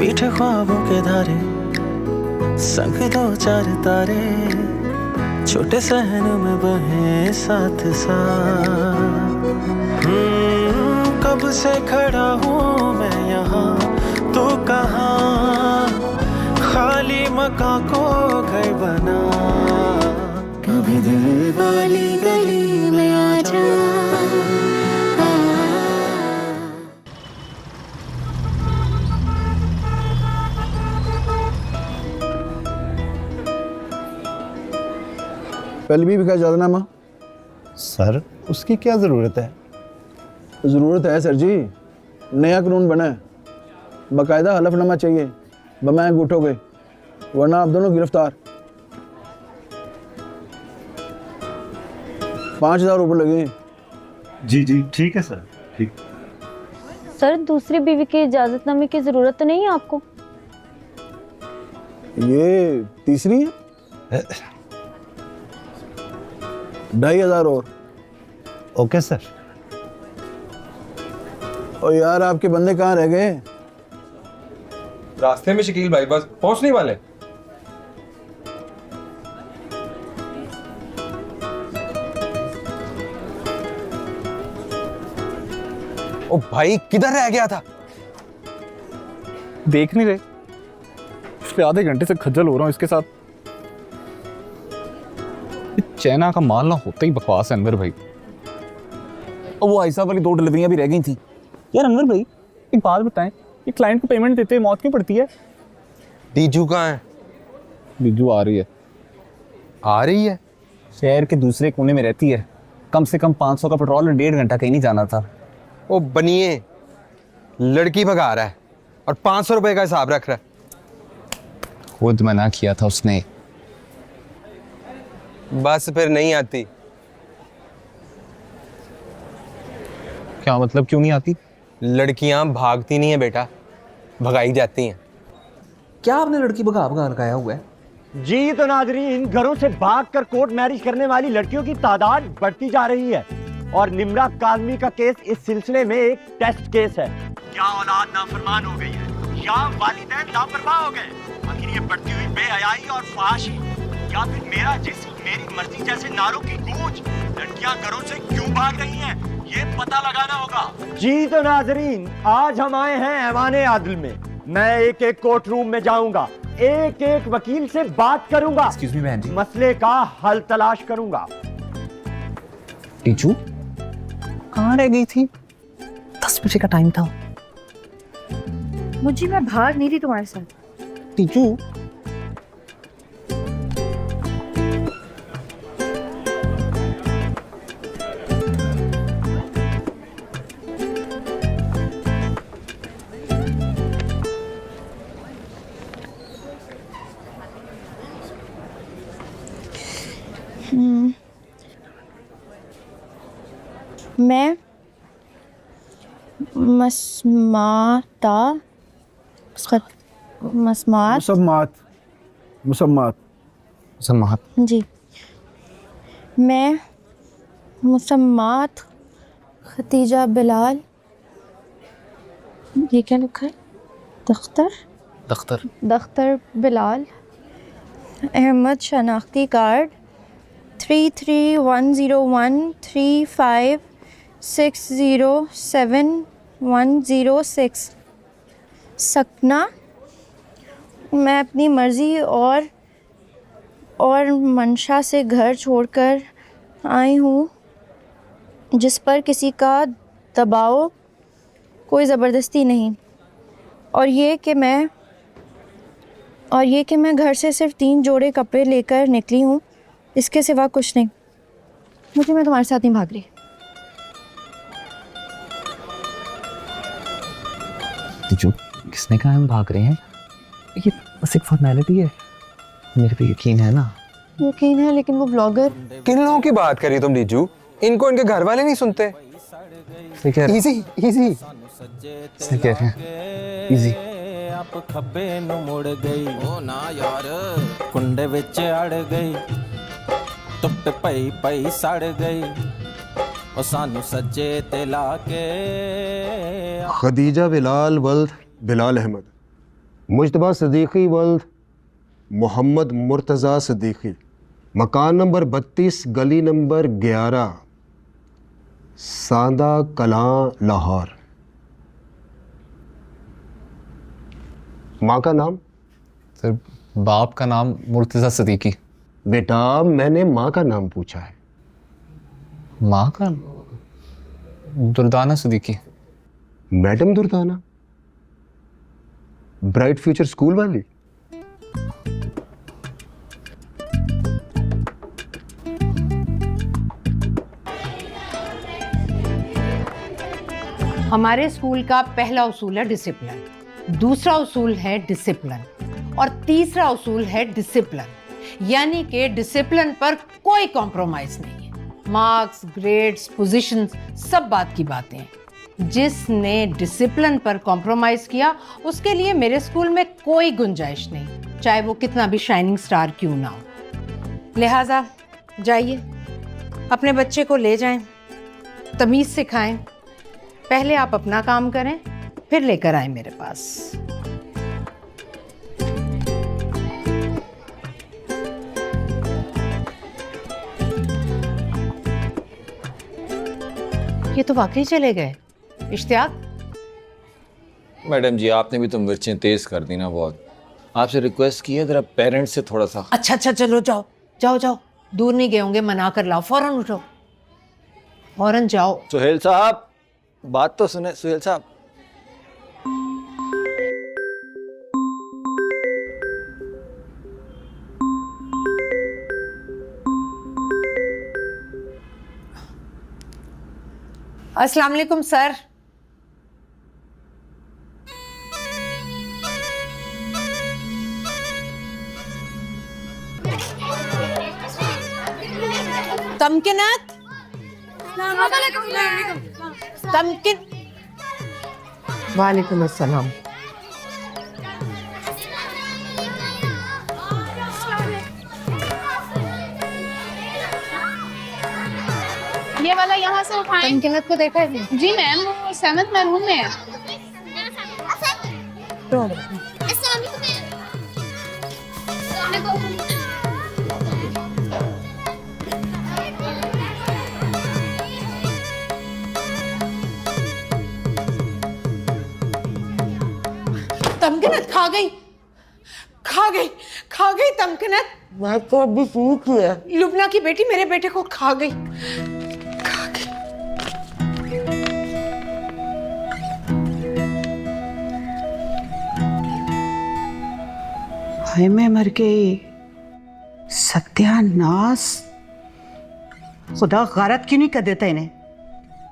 मीठे ख्वाबों के धारे, संग दो चार तारे, छोटे सहन में बहे साथ साथ। कब से खड़ा हूँ मैं यहाँ, तू कहाँ, खाली मकान को घर बना। कभी दिल वाली गली में आ जा। पहले भी का इजाज़तनामा। सर उसकी क्या ज़रूरत है? ज़रूरत है सर जी, नया कानून बना है, बाकायदा हलफनामा चाहिए बमै अंगूठों के, वरना आप दोनों गिरफ्तार। 5,000 रुपये लगे। जी जी ठीक है सर, ठीक। सर दूसरी बीवी की इजाजतनामे की जरूरत तो नहीं है आपको? ये तीसरी है। 2,500 और। Okay sir. और यार आपके बंदे कहाँ रह गए? रास्ते में शकील भाई, बस पहुंचने वाले। ओ भाई किधर रह गया था? देख नहीं रहे? पिछले आधे घंटे से खज्जल हो रहा हूँ इसके साथ। चाइना का माल ना होता ही बकवास है अनवर भाई। और वो आयशा वाली 2 डिलीवरियां भी रह गई थी। यार अनवर भाई एक बात बताएं, ये क्लाइंट को पेमेंट देते मौत क्यों पड़ती है? डीजू कहाँ है? बिजू आ रही है। आ रही है? शहर के दूसरे कोने में रहती है, कम से कम 500 का पेट्रोल और 1.5 घंटा कहीं नहीं जाना था। ओ बनिए, लड़की भगा रहा है और 500 रुपए का हिसाब रख रहा है। खुद मना किया था उसने। बस फिर नहीं आती। क्या मतलब, क्यों नहीं आती? लड़कियां भागती नहीं है बेटा, भगाई जाती हैं। क्या आपने लड़की भगा भगा लगाया हुआ है? जी तो नाजरीन, घरों से भागकर कोर्ट मैरिज करने वाली लड़कियों की तादाद बढ़ती जा रही है और निम्रा काजमी का केस इस सिलसिले में एक टेस्ट केस है। क्या औलाद नाफरमान हो गई है या वालिदैन लापरवाह हो गए? आखिर ये बढ़ती हुई बेहयाई और फहाशी या फिर मेरा जिस्म मेरी मर्जी जैसे नारों की गूंज लड़कियां घरों से क्यों भाग रही हैं, ये पता लगाना होगा। जी तो नाजरीन, आज हम आए हैं ऐवान आदिल में। मैं एक एक कोर्ट रूम में जाऊंगा, एक एक वकील से बात करूंगा, एक्सक्यूज मी बहन जी, मसले का हल तलाश करूंगा। टीचू कहाँ रह गई थी? 10 बजे का टाइम था। मुझे, मैं भाग नहीं रही तुम्हारे साथ। टीचू मैं मसमाता मसमात मुसम्मात सम्मात। जी, मैं मुसम्मात खतीजा बिलाल। ये क्या लिखा है? दख्तर बिलाल अहमद, शनाख्ती कार्ड 33101356071106। सकना, मैं अपनी मर्ज़ी और मंशा से घर छोड़कर आई हूँ, जिस पर किसी का दबाव, कोई ज़बरदस्ती नहीं। और ये कि मैं घर से सिर्फ 3 जोड़े कपड़े लेकर निकली हूँ, इसके सिवा कुछ नहीं। मैं तुम्हारे साथ नहीं भाग रही। टीचू किसने कहा हम भाग रहे हैं? ये बस एक फॉर्मेलिटी है। मेरे पे यकीन है ना? यकीन है, लेकिन वो ब्लॉगर। किन लोगों की बात करी तुम डीजू? इनको इनके घर वाले नहीं सुनते। इजी इजी सही कह रहे हैं, इजी। आप खब्बे नु मुड़ गई, ओ ना यार कुंडे विच अड़ गई, धुप पई पई सड़ गई, ओ सानू सज्जे ते लाके। खदीजा बिलाल वल्द बिलाल अहमद मुजतबा सदीकी वल्द मोहम्मद मुर्तज़ा सदीकी, मकान नंबर 32, गली नंबर 11, सांदा कलां, लाहौर। माँ का नाम? सर बाप का नाम मुर्तज़ा सदीकी। बेटा मैंने माँ का नाम पूछा है। माँ का Durdana Siddiqui. Madam Durdana? Bright future school वाली? हमारे स्कूल का पहला उसूल है डिसिप्लिन, दूसरा उसूल है डिसिप्लिन और तीसरा उसूल है डिसिप्लिन, यानी कि डिसिप्लिन पर कोई कॉम्प्रोमाइज नहीं है। मार्क्स, ग्रेड्स, पोजीशंस सब बात की बातें हैं। जिसने डिसिप्लिन पर कॉम्प्रोमाइज किया उसके लिए मेरे स्कूल में कोई गुंजाइश नहीं, चाहे वो कितना भी शाइनिंग स्टार क्यों ना हो। लिहाजा जाइए अपने बच्चे को ले जाएं, तमीज सिखाएं। पहले आप अपना काम करें, फिर लेकर आए मेरे पास। ये तो वाकई चले गए। इश्तियाक, मैडम जी आपने भी तो मिर्चें तेज कर दी ना बहुत। आपसे रिक्वेस्ट की है जरा पेरेंट्स से थोड़ा सा। अच्छा चलो जाओ जाओ जाओ, दूर नहीं गए होंगे, मना कर लाओ, फौरन उठो, फौरन जाओ। सुहेल साहब बात तो सुने। सुहेल साहब अस्सलाम वालेकुम सर। तमकिनत, तमकिन, वालेकुम अस्सलाम। ये वाला यहाँ से उठाएं। तमकिनत को देखा है? जी मैम, वो 7th में रूम में है। तमकिनत खा गई, खा गई, खा गई तमकिनत। मैं तो अभी भूख है। लुबना की बेटी मेरे बेटे को खा गई, खा गई। हाय मैं मर गई, सत्यानाश। खुदा गारत क्यों नहीं कर देता इन्हें।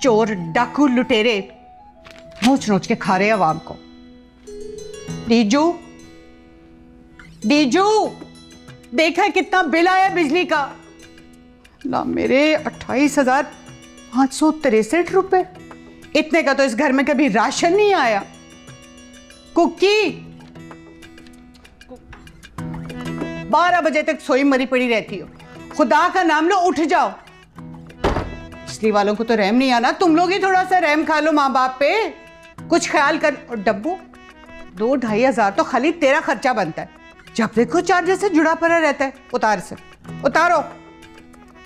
चोर, डाकू, लुटेरे नोच नोच के खा रहे हैं आवाम को। डीजू, डीजू देखा कितना बिल आया बिजली का? ला मेरे 28,563 रुपए। इतने का तो इस घर में कभी राशन नहीं आया। कुकी 12 बजे तक सोई मरी पड़ी रहती हो। खुदा का नाम लो, उठ जाओ। बिजली वालों को तो रहम नहीं आना, तुम लोग ही थोड़ा सा रहम खा लो माँ बाप पे, कुछ ख्याल कर। और डब्बू 2-2.5 हज़ार तो खाली तेरा खर्चा बनता है। जब देखो चार्जर से जुड़ा पड़ा रहता है। उतार से उतारो।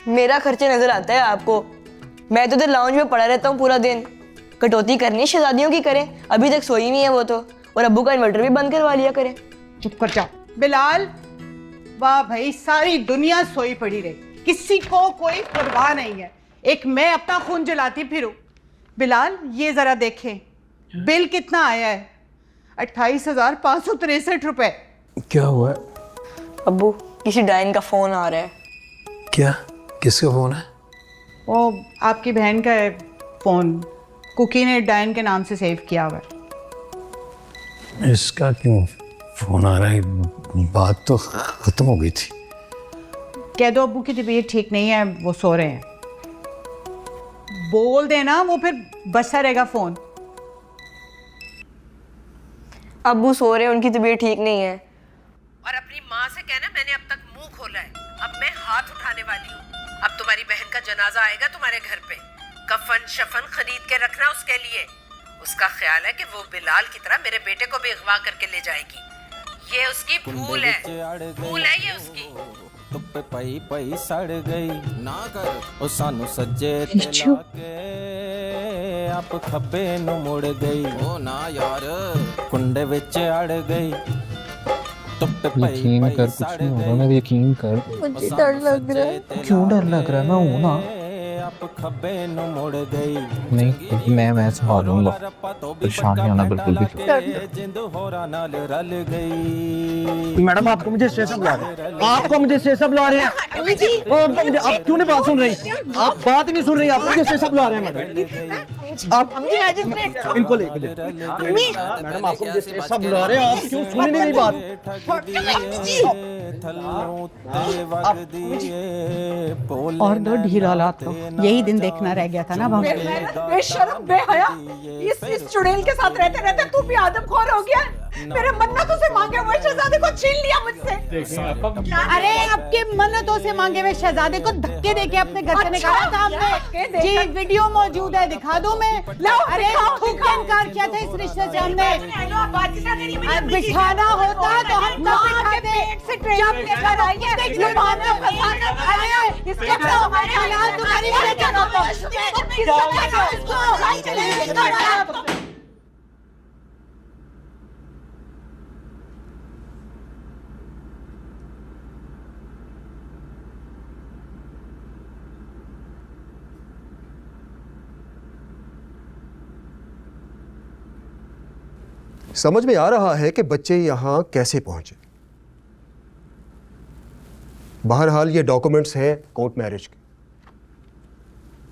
मेरा खर्चा नजर आता है आपको? मैं तो इधर लाउंज में पड़ा रहता हूँ पूरा दिन। कटौती करनी है शहजादियों की करें, अभी तक सोई नहीं है वो तो। और अब्बू का इन्वर्टर भी बंद करवा लिया करें। चुप कर जाओ। बिलाल, वाह भाई, सारी दुनिया सोई पड़ी रही, किसी को कोई परवाह नहीं है। एक मैं अपना खून जलाती फिरूं। बिलाल ये जरा देखें बिल कितना आया है। 28,563 रुपए। क्या हुआ? अब्बू किसी डायन का फोन आ रहा है। क्या? किसका फोन है? वो आपकी बहन का है फोन, कुकी ने डायन के नाम से सेव किया हुआ है। इसका क्यों फोन आ रहा है? बात तो खत्म हो गई थी। कह दो अब्बू की तबीयत ठीक नहीं है, वो सो रहे हैं। बोल देना, वो फिर बजता रहेगा फोन। अब्बू सो रहे हैं, उनकी तबीयत ठीक नहीं है। और अपनी माँ से कहना मैंने अब तक मुंह खोला है, अब मैं हाथ उठाने वाली हूँ। अब तुम्हारी बहन का जनाजा आएगा तुम्हारे घर पे, कफन शफन खरीद के रखना उसके लिए। उसका ख्याल है कि वो बिलाल की तरह मेरे बेटे को भी अगवा करके ले जाएगी। ये उसकी भूल है, भूल है ये उसकी। ਧੁੱਪੇ ਪਈ ਪਈ ਸੜ ਗਈ ਨਾ ਕਰ ਉਹ ਸਾਨੂੰ ਸੱਜੇ ਤੇ ਲਾ ਕੇ ਆਪ ਖੱਬੇ ਨੂੰ ਮੁੜ ਗਈ ਉਹ ਨਾ ਯਾਰ ਕੁੰਡੇ ਵਿੱਚ ਅੜ ਗਈ ਧੁੱਪੇ ਪਈ यकीन ਪਈ कर, कुछ ਸੜ नहीं होगा, ਗਈ मैं यकीन कर। मुझे डर लग रहा है। क्यों डर लग रहा है? मैं हूं ना। ਆਪ ਖੱਬੇ ਨੂੰ ਮੁੜ ਗਈ नहीं, मैं संभालूंगा। परेशान नहीं होना बिल्कुल भी। जिंद होरा नाल रल गई। मैडम आपको मुझे स्टेशन बुला रहे हैं, आपको मुझे स्टेशन बुला रहे हैं। और आप क्यों नहीं बात सुन रही? आप बात नहीं सुन रही, आप मुझे स्टेशन बुला रहे हैं मैडम। आप इनको लेकर मैडम आपको मुझे स्टेशन बुला रहे हैं, आप क्यों सुन नहीं रही बात? और दो ढील औलाद तो यही दिन देखना रह गया था ना वहाँ। बेशर्म बेहया, इस चुड़ैल के साथ रहते रहते तू भी आदमखोर हो गया। मेरे मन्नतों से मांगे हुए शहजादे को छीन लिया मुझसे। अरे आपके मन्नतों से मांगे हुए शहजादे को धक्के देके अपने घर से निकाला था हमने। जी वीडियो मौजूद है, दिखा दूं मैं? अरे खूब इनकार किया था इस रिश्ते से हमने। बिठाना होता तो हम कब बिठाते? जब लेकर आएंगे जुबान में फंसाना खाया इसके तो हमारे हालात तुम्हारी वजह से होता है। समझ में आ रहा है कि बच्चे यहाँ कैसे पहुंचे। बहरहाल ये डॉक्यूमेंट्स हैं कोर्ट मैरिज के,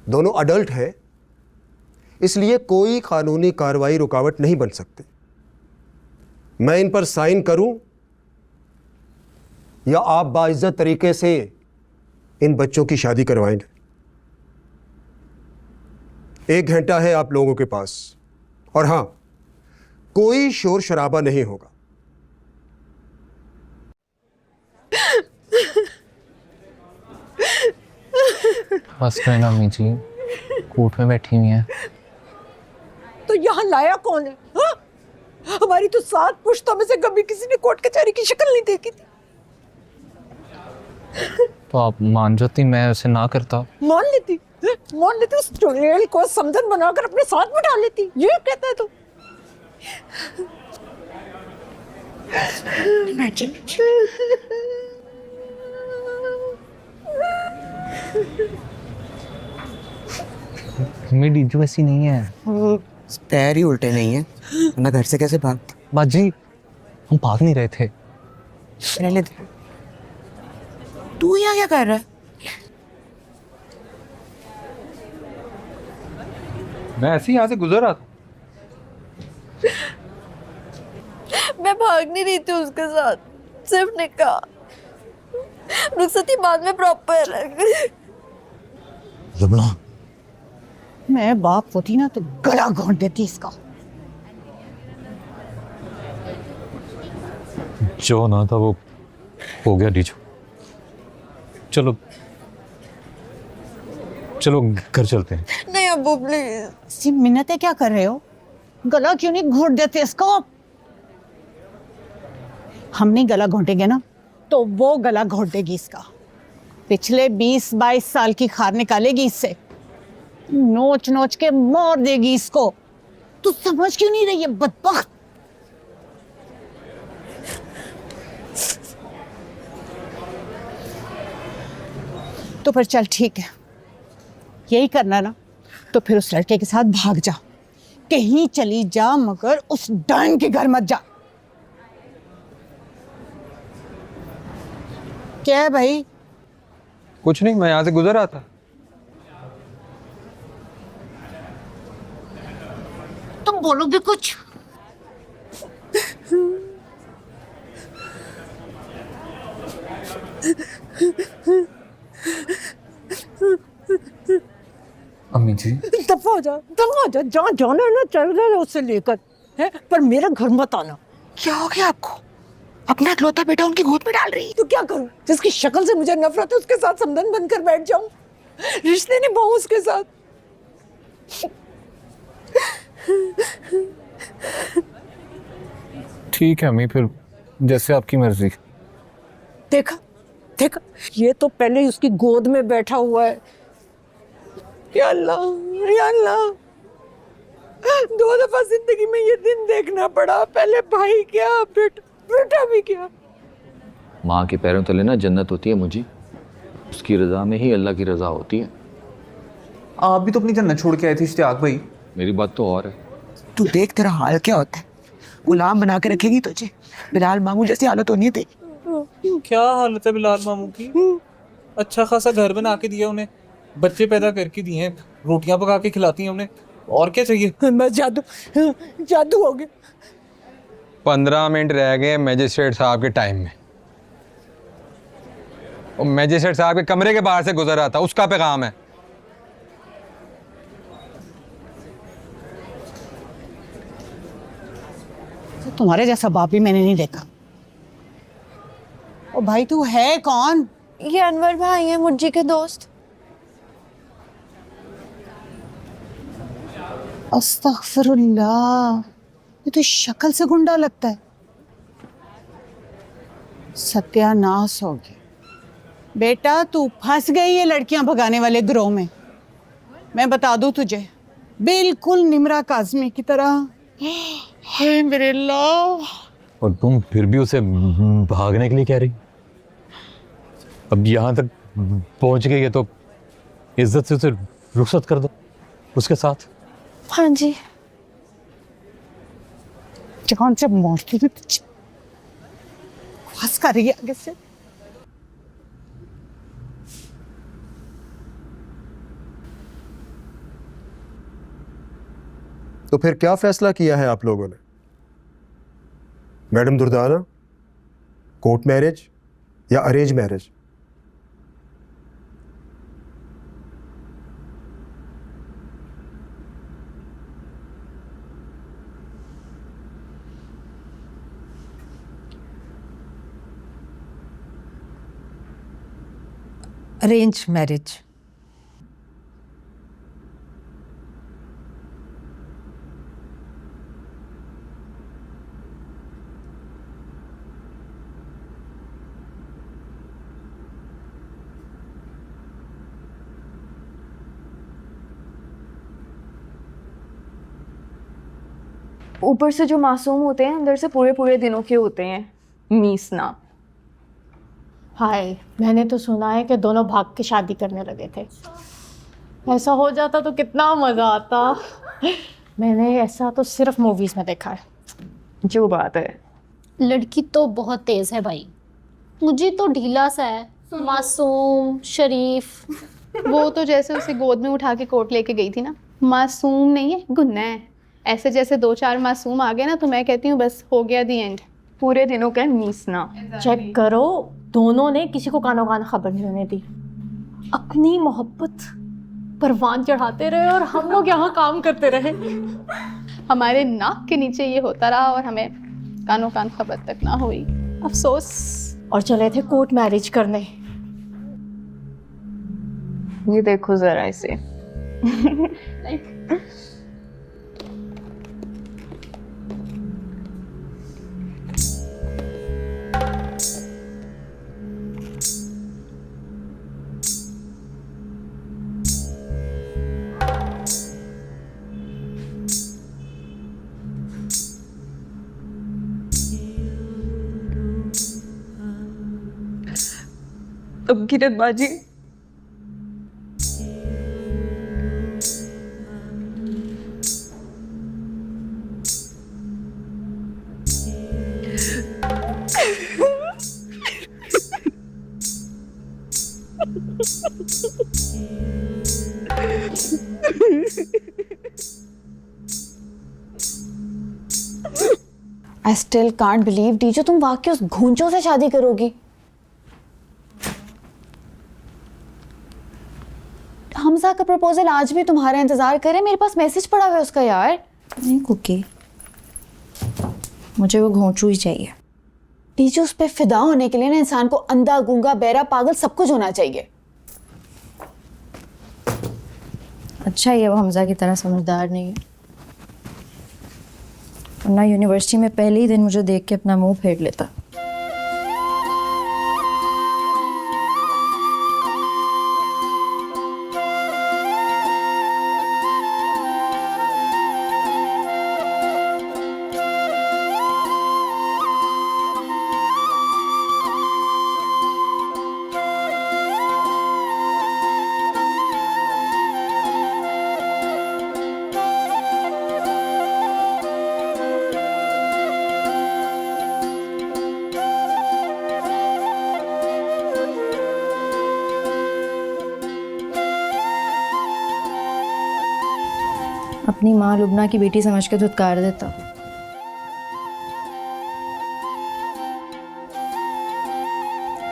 दोनों अडल्ट हैं, इसलिए कोई कानूनी कार्रवाई रुकावट नहीं बन सकती। मैं इन पर साइन करूं या आप बाइज्जत तरीके से इन बच्चों की शादी करवाएंगे? 1 घंटा है आप लोगों के पास, और हां, कोई शोर शराबा नहीं होगा। बस करना अम्मी जी, कोर्ट में बैठी हुई हैं। तो यहाँ लाया कौन है? हाँ? हमारी तो 7 पुश्तों में से कभी किसी ने कोर्ट कचहरी की शक्ल नहीं देखी थी। तो आप मान जाती, मैं उसे ना करता। मान लेती, मान लेती, उस चुड़ैल को समधन बनाकर अपने साथ बिठा लेती। ये कहता है तू? मेरी डीजू ऐसी नहीं है। पैर ही उल्टे नहीं है, वरना घर से कैसे भाग? बाजी, हम भाग नहीं रहे थे। रहने दे। तू यहाँ क्या कर रहा है? मैं ऐसे ही यहाँ से गुजर रहा था। मैं भाग नहीं रही थी उसके साथ, सिर्फ निकाह रुखसती बाद में प्रॉपर। जमुना, मैं बाप होती ना तो गला घोंट देती इसका। जो ना था वो हो गया डीजू। चलो चलो घर चलते हैं। नहीं अब्बू प्लीज। सी मिन्नतें क्या कर रहे हो? गला क्यों नहीं घोंट देते इसको? हम नहीं गला घोंटेंगे ना तो वो गला घोंट देगी इसका। पिछले 20-22 साल की खार निकालेगी इससे, नोच नोच के मार देगी इसको। तू समझ क्यों नहीं रही है बदबख्त? तो फिर चल ठीक है, यही करना ना तो फिर उस लड़के के साथ भाग जा, कहीं चली जा, मगर उस डाइन के घर मत जा। क्या है भाई? कुछ नहीं, मैं यहाँ से गुजर रहा था। तुम बोलो भी कुछ। अम्मी जी, दफा हो जा, जहाँ जाना है ना चल जाना उससे लेकर है, पर मेरा घर मत आना। क्या हो गया आपको? अपना इकलौता बेटा उनकी गोद में डाल रही है। तो क्या करूं? जिसकी शक्ल से मुझे नफरत है उसके साथ समधन बनकर बैठ जाऊं, रिश्ते निभाऊं उसके साथ। ठीक है अम्मी, फिर जैसे आपकी मर्जी। देखा देखा, ये तो पहले ही उसकी गोद में बैठा हुआ है। या अल्लाह, या अल्लाह, 2 दफा जिंदगी में ये दिन देखना पड़ा। पहले भाई क्या, बेटा भी क्या। माँ के पैरों तले ना जन्नत होती है मुझे, उसकी रजा में ही अल्लाह की रजा होती है। आप भी तो अपनी जन्नत छोड़ के आए थे इश्तियाक भाई। मेरी बात तो और है। तू देख तेरा हाल क्या होता है, गुलाम बना के रखेगी तुझे। बिलाल मामू जैसी हालत होनी है तेरी। क्या हालत है बिलाल मामू की? अच्छा खासा घर बना के दिया उन्हें, बच्चे पैदा करके दिए हैं, रोटियां पका के खिलाती हैं उन्हें, और क्या चाहिए? मैं जादू हो गया। 15 मिनट रह गए मैजिस्ट्रेट साहब के टाइम में। और मैजिस्ट्रेट साहब के कमरे के बाहर से गुजर रहा था, उसका पैगाम है। तुम्हारे जैसा बाप भी मैंने नहीं देखा। ओ भाई तू है कौन? ये अनवर भाई हैं, मुझी के दोस्त। अस्तगफिरुल्लाह, ये तो शक्ल से गुंडा लगता है। सत्यानाश हो गया बेटा, तू फंस गई ये लड़कियां भगाने वाले गिरोह में। मैं बता दूं तुझे, बिल्कुल निम्रा काज़मी की तरह। हाय मेरे अल्लाह। और तुम फिर भी उसे भागने के लिए कह रही? अब यहाँ तक पहुँच गई है तो इज्जत से उसे रुखसत कर दो उसके साथ। हाँ जी। जहाँ से मारती थी फंस कर रही है आगे से। तो फिर क्या फैसला किया है आप लोगों ने? मैडम दुर्दाना, कोर्ट मैरिज या अरेंज मैरिज? Arrange marriage. ऊपर से जो मासूम होते हैं, अंदर से पूरे पूरे दिनों के होते हैं। मीसना। हाय, मैंने तो सुना है कि दोनों भाग के शादी करने लगे थे। ऐसा हो जाता तो कितना मज़ा आता। मैंने ऐसा तो सिर्फ मूवीज़ में देखा है। जो बात है, लड़की तो बहुत तेज़ है भाई। मुझे तो ढीला सा है, मासूम शरीफ। वो तो जैसे उसे गोद में उठा के कोर्ट लेके गई थी ना, मासूम नहीं है, गुन्ना है। ऐसे जैसे 2-4 मासूम आ गए ना, तो मैं कहती हूँ बस हो गया दी एंड। पूरे दिनों का मीसना। चेक करो, दोनों ने किसी को कानो कान खबर नहीं होने दी। अपनी मोहब्बत परवान चढ़ाते रहे और हम लोग यहाँ काम करते रहे। हमारे नाक के नीचे ये होता रहा और हमें कानो कान खबर तक ना हुई। अफसोस। और चले थे कोर्ट मैरिज करने। ये देखो जरा इसे। अब किरत बाजी, I still can't believe डीजो, तुम वाकई उस घूंचों से शादी करोगी? हमजा का प्रपोजल आज भी तुम्हारा इंतजार करे, मेरे पास मैसेज पड़ा हुआ है उसका यार। नहीं कुकी, मुझे वो घोंचू ही चाहिए। डीजो, उस पे फिदा होने के लिए ना इंसान को अंधा, गूंगा, बहरा, पागल सब कुछ होना चाहिए। अच्छा ये वो हमजा की तरह समझदार नहीं है, वरना यूनिवर्सिटी में पहले ही दिन मुझे देख के अपना मुंह फेर लेता। अपनी माँ लुबना की बेटी समझ के धुतकार देता।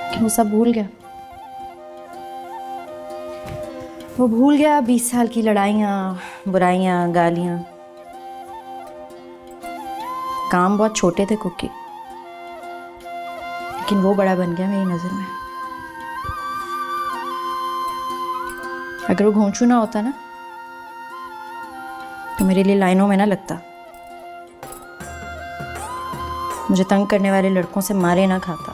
कि वो सब भूल गया। वो भूल गया 20 साल की लड़ाइयाँ, बुराइयाँ, गालियाँ। काम बहुत छोटे थे कुकी, लेकिन वो बड़ा बन गया मेरी नज़र में। अगर वो घोंचू ना होता ना तो मेरे लिए लाइनों में ना लगता, मुझे तंग करने वाले लड़कों से मारे ना खाता।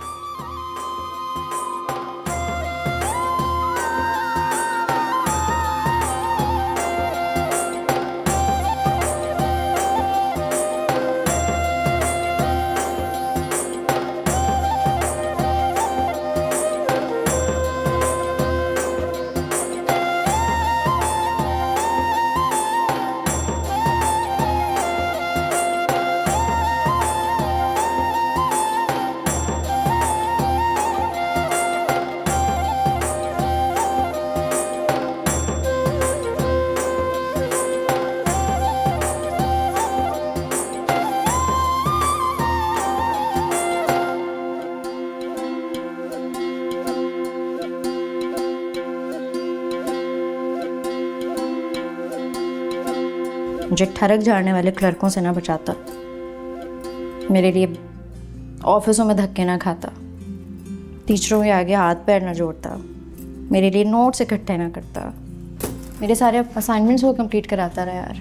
मुझे ठरक झाड़ने वाले क्लर्कों से ना बचाता, मेरे लिए ऑफिसों में धक्के ना खाता, टीचरों के आगे हाथ पैर ना जोड़ता, मेरे लिए नोट्स इकट्ठे ना करता, मेरे सारे असाइनमेंट्स वो कंप्लीट कराता रहा यार।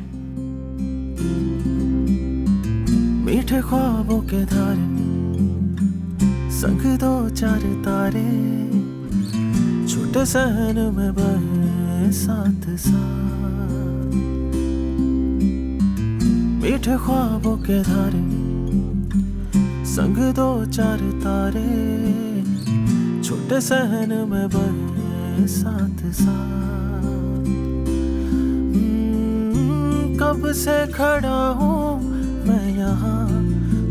मीठे ख्वाबों के धारे संग 2-4 तारे, छोटे सहन में बहे साथ साथ। मीठे ख्वाबों के धारे संग 2-4 तारे, छोटे सहन में बहे साथ साथ। कब से खड़ा हूँ मैं यहाँ,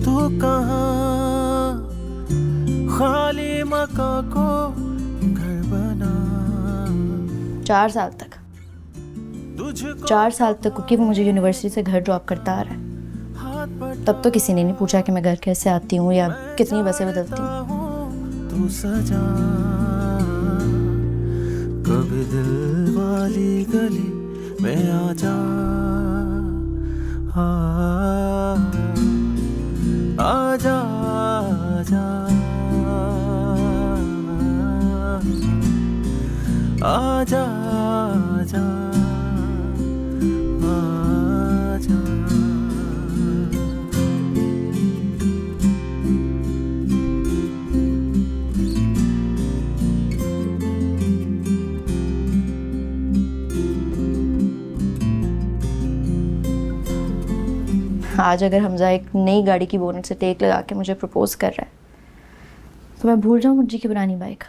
तू कहाँ, खाली मकान को घर बना। 4 साल तक 4 साल तक क्योंकि वो मुझे यूनिवर्सिटी से घर ड्रॉप करता आ रहा है। तब तो किसी ने नहीं पूछा कि मैं घर कैसे आती हूँ या कितनी बसें बदलती हूँ। तू सजा कभी दिल वाली गली में आजा, आजा आजा आजा आजा आजा। आज अगर हमजा एक नई गाड़ी की बोनट से टेक लगा के मुझे प्रपोज कर रहा है तो मैं भूल जाऊं मुझे की पुरानी बाइक,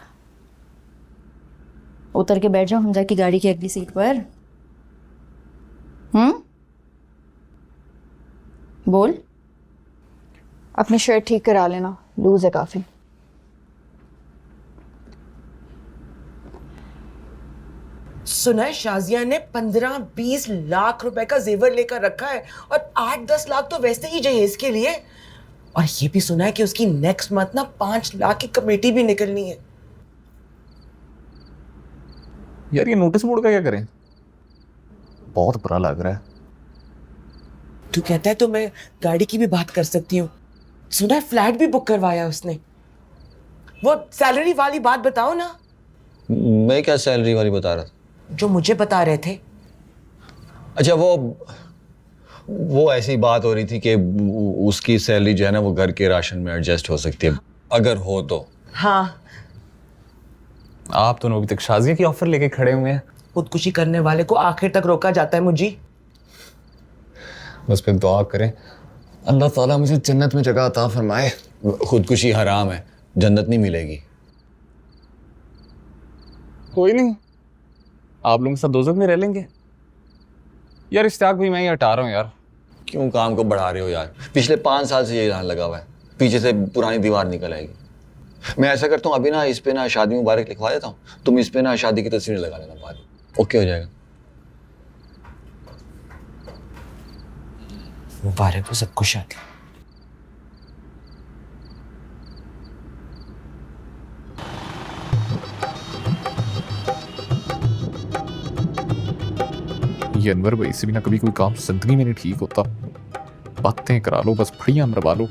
उतर के बैठ जाऊं हमजा की गाड़ी की अगली सीट पर। बोल। अपनी शर्ट ठीक करा लेना, लूज है काफी। सुना है शाजिया ने 15-20 लाख रुपए का जेवर लेकर रखा है और 8-10 लाख तो वैसे ही जहेज के लिए। और ये भी सुना है कि उसकी नेक्स्ट मंथ ना 5 लाख की कमेटी भी निकलनी है। यार ये नोटिस बोर्ड का क्या करें, बहुत बुरा लग रहा है। तू कहता है तो मैं गाड़ी की भी बात कर सकती हूँ। सुना है फ्लैट भी बुक करवाया उसने। वो सैलरी वाली बात बताओ ना। मैं क्या सैलरी वाली बता रहा था? जो मुझे बता रहे थे। अच्छा वो ऐसी बात हो रही थी कि उसकी सैलरी जो है ना वो घर के राशन में एडजस्ट हो सकती है अगर हो तो। हाँ। आप दोनों अभी तक शाजिया की ऑफर लेके खड़े हुए हैं। खुदकुशी करने वाले को आखिर तक रोका जाता है मुझे। बस फिर दुआ करें अल्लाह ताला मुझे जन्नत में जगह अता फरमाए। खुदकुशी हराम है, जन्नत नहीं मिलेगी। कोई नहीं, आप लोगों के साथ दोज़ख में रह लेंगे। यार इश्तियाक भी मैं ही हटा रहा हूँ यार। क्यों काम को बढ़ा रहे हो यार? पिछले 5 साल से ये यहाँ लगा हुआ है, पीछे से पुरानी दीवार निकल आएगी। मैं ऐसा करता हूँ अभी ना इस पे ना शादी मुबारक लिखवा देता हूँ, तुम इस पे ना शादी की तस्वीर लगा लेना, बाद ओके हो जाएगा। मुबारक हो सबको शादी। ये अनवर भाई से भी ना कभी कोई काम जिंदगी में नहीं ठीक होता। बातें करा लो बस, बढ़िया मरवा लो।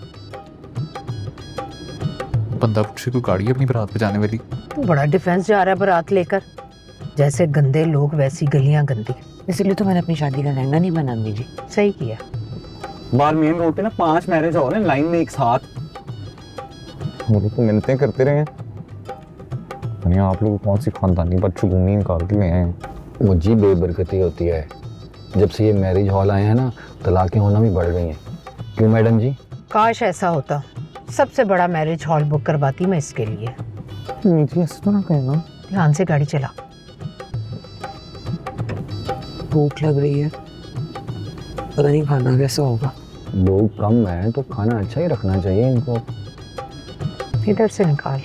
बंदा पूछे कोई गाड़ी अपनी बारात पे जाने वाली। बड़ा डिफेंस जा रहा है बारात लेकर, जैसे गंदे लोग वैसी गलियां गंदी। इसलिए तो मैंने अपनी शादी का लहंगा नहीं बना दीजिए। सही किया। बाहर मेन रोड पे ना 5 मैरिज हो रहे हैं लाइन में एक साथ। वो लोग तो मिलते करते रहे हैं। आप लोग कौन सी खानदानी बदशगुनी निकाल के गए हैं। वो जी बेबरकती होती है। जब से ये मैरिज हॉल आए हैं ना, तलाकें होना भी बढ़ गई हैं। क्यों मैडम जी? काश ऐसा होता, सबसे बड़ा मैरिज हॉल बुक करवाती मैं इसके लिए। जी ऐसा तो ना कहना। ध्यान से गाड़ी चला। भूख लग रही है, पता नहीं खाना कैसा होगा। लोग कम हैं तो खाना अच्छा ही रखना चाहिए इनको। इधर से निकाल।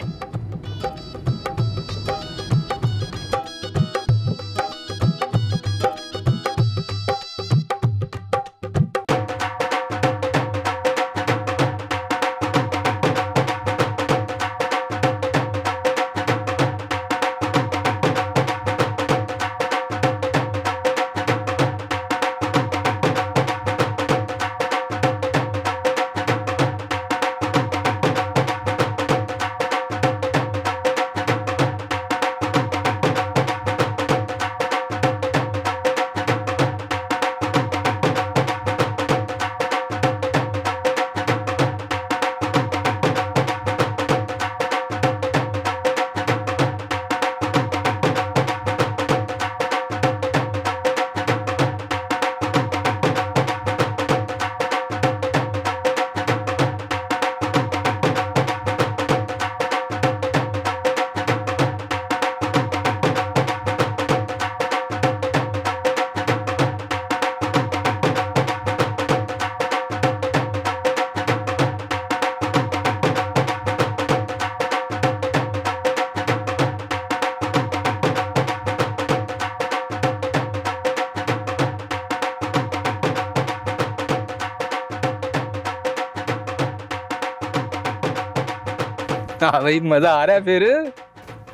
हाँ भाई, मजा आ रहा है फिर।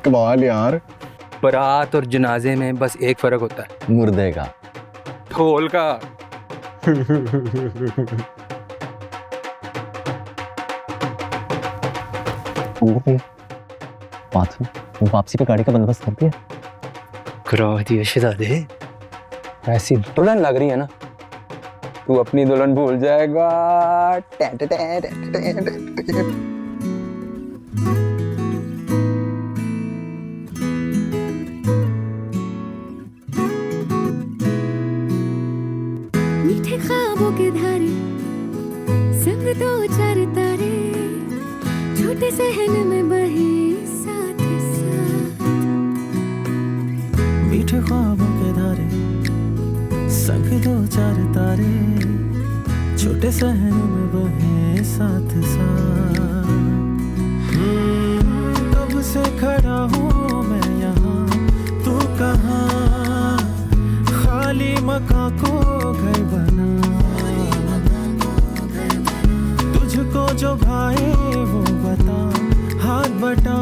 कमाल यार। बारात और जनाजे में बस एक फर्क होता है, मुर्दे का, ढोल का। वापसी पे गाड़ी का बंदोबस्त कर दिया? करा दिया शहजादे। ऐसी दुल्हन लग रही है ना, तू अपनी दुल्हन भूल जाएगा। मीठे ख्वाबों के धारे संग दो चार तारे, छोटे सहन में बहे साथ साथ। मीठे ख्वाबों के धारे संग दो चार तारे, छोटे सहन में बहे साथ साथ। कब से खड़ा हूँ मैं यहाँ, तू कहाँ? खाली मकान को घर बना, तुझको जो भाए वो बता, हाथ बटा।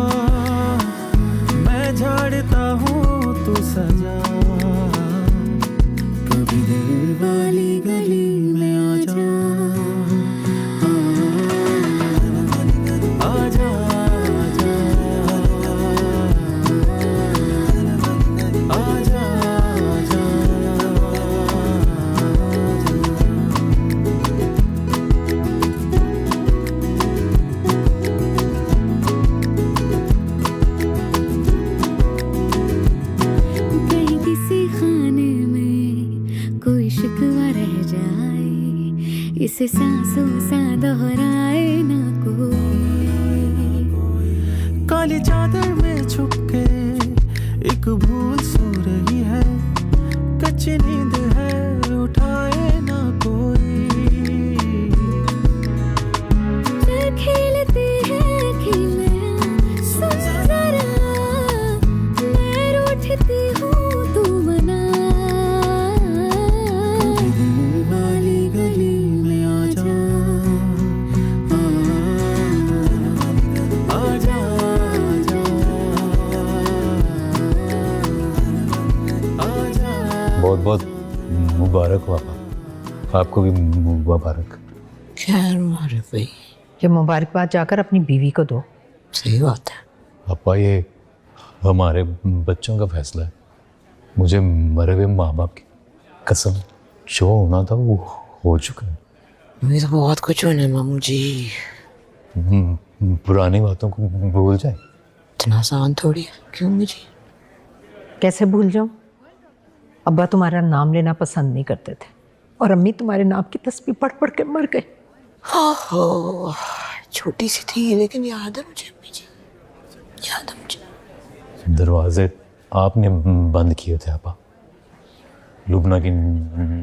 मैं झाड़ता हूँ तू सजा, कभी दिल वाली गली में आजा, आजा, आजा, आजा। कहीं किसी खाने में कोई शिकवा रह जाए, इसे सांसों सा दोहराए ना कोई। काली चादर में छुप के एक भूल सो रही है, कच्ची नींद है उठाए ना कोई। चल खेलते हैं खेल, सुन जरा मैं रूठती हूँ तू मना। कभी दिल वाली गली में मुबारक पापा, आपको भी मुबारक। खैर मारे भाई, ये मुबारकबाद जाकर अपनी बीवी को दो। सही बात है पापा, ये हमारे बच्चों का फैसला है। मुझे मरे हुए माँ बाप की कसम, जो होना था वो हो चुका है। मुझे तो बहुत कुछ होना है मामू जी। पुरानी बातों को भूल जाए। इतना आसान थोड़ी है। क्यों मुझे कैसे भूल जाऊं? अब्बा तुम्हारा नाम लेना पसंद नहीं करते थे और अम्मी तुम्हारे नाम की तस्बीह पढ़ पढ़ के मर गए। हो छोटी सी थी लेकिन याद है मुझे अम्मी जी, याद है मुझे। दरवाजे आपने बंद किए थे आपा, लुबना की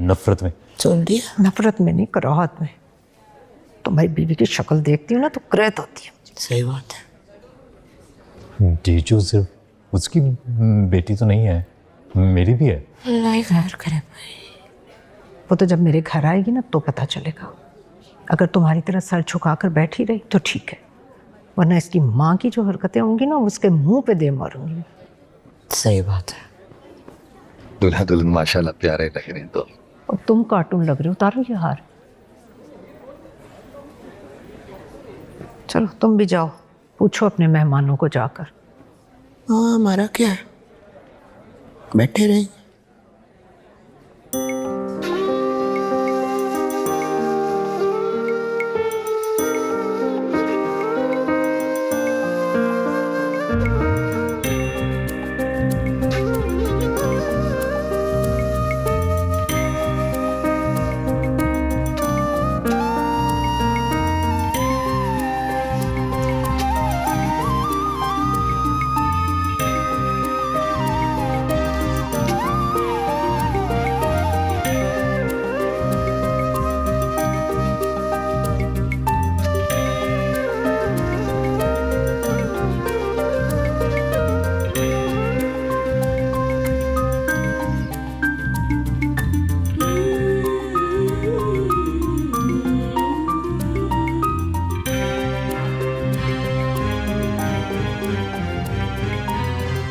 नफरत में। सुन दिया, नफरत में नहीं, कराहत में। तुम्हारी बीवी की शक्ल देखती हूँ ना तो करहत होती है। सही बात है। जीजू सिर्फ उसकी बेटी तो नहीं है, मेरी भी है। अल्लाह खैर करे भाई। वो तो जब मेरे घर आएगी ना तो पता चलेगा। अगर तुम्हारी तरह सर झुकाकर बैठी रही तो ठीक है, वरना इसकी माँ की जो हरकतें होंगी ना उसके मुंह पे दे मारूंगी। सही बात है। दुल्हा दुल्हन माशाल्लाह प्यारे लग रहे हैं। तो और तुम कार्टून लग रहे हो, उतारो ये हार। चलो तुम भी जाओ, पूछो अपने मेहमानों को जाकर। हाँ हमारा क्या है, बैठे रहे।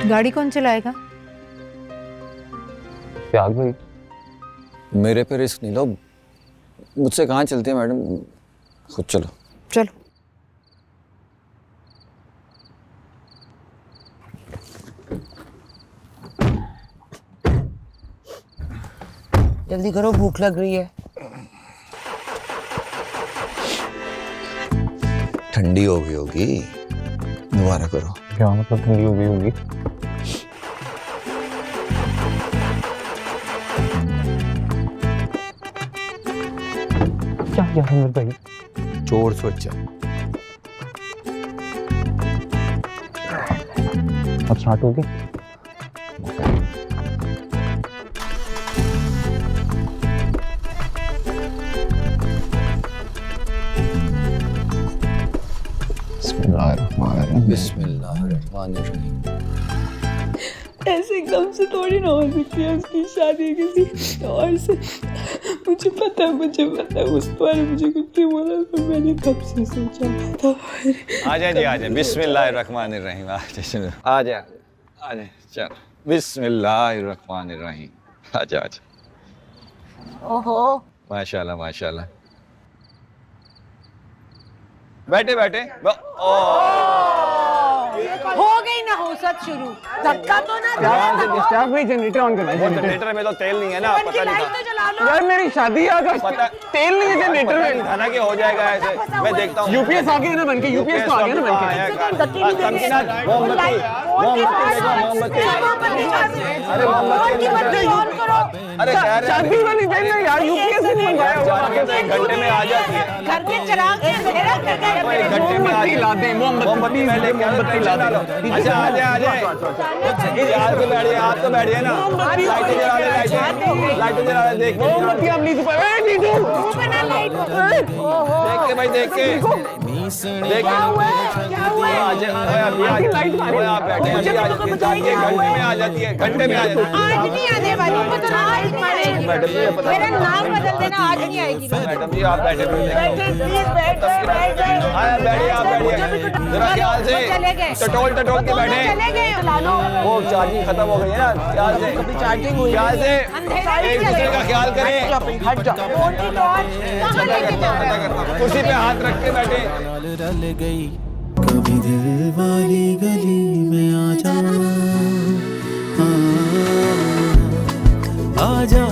गाड़ी कौन चलाएगा? त्याग भाई। मेरे पे रिस्क नहीं लो, मुझसे कहाँ चलती है मैडम, खुद चलो। चलो। जल्दी करो, भूख लग रही है। ठंडी हो गई होगी, दोबारा करो। क्या मतलब ठंडी हो गई होगी? क्या क्या है भाई? चोर सोचा। अब स्टार्ट हो गई। बिस्मिल्लाहिर्रहमानिर्रहीम। ऐसे एकदम से थोड़ी ना हो सकती है उसकी शादी किसी और से। मुझे पता है उस पर मुझे कुछ नहीं बोला, पर मैंने कब से सोचा था। आजा जी आजा, बिस्मिल्लाहिर्रहमानिर्रहीम। आजा आजा, चल बिस्मिल्लाहिर्रहमानिर्रहीम। आजा आजा। ओहो माशाल्लाह माशाल्लाह। बैठे बैठे। हो गई ना होसत शुरू, धक्का तो ना डिस्टर्ब नहीं, जनरेटर ऑन करना। जनरेटर में तो तेल नहीं है ना, पता नहीं था। तो जला लो यार मेरी शादी आ गई, पता तेल नहीं है जनरेटर में। था ना कि हो जाएगा ऐसे, मैं देखता हूँ। यूपीएस आ गया ना बनके, यूपीएस तो आ गया ना बनके। अरे शादी वाली बहन ने यार यूपीएस नहीं मंगाया। एक घंटे में आ जाती है। घर के चिराग एक घंटे में आ ला दे, मोमबत्ती में लेके मोमबत्ती ला दो। अच्छा आ जाए आ जाए। यार तो बैठिए, आप तो बैठिए ना। लाइटें जला ले, लाइटें जला ले। देख मोमबत्ती हम नीतू पे, ए नीतू देख के भाई, देख के देख के। आ आज ओए आप बैठे हैं, अभी आ जाती है, घंटे में आ जाती है, घंटे में आ जाती है। आज नहीं आने वाली वो तो आज पड़ेगी। मैडम जी, पता मेरा नाम बदल देना, आज नहीं आएगी। मैडम जी आप बैठे प्लीज बैठ बैठ आया बैठिए, आप बैठिए जरा ख्याल से टटोल टटोल के बैठे। चले गए वो चार्जिंग खत्म हो गई है ना, ख्याल से कभी चार्जिंग हुई ख्याल से एक दूसरे का ख्याल करें। हट जा कहाँ लेके जा रहा है? कुर्सी पे हाथ रख के बैठे। रल गई कभी दिल वाली गली में आजा, आजा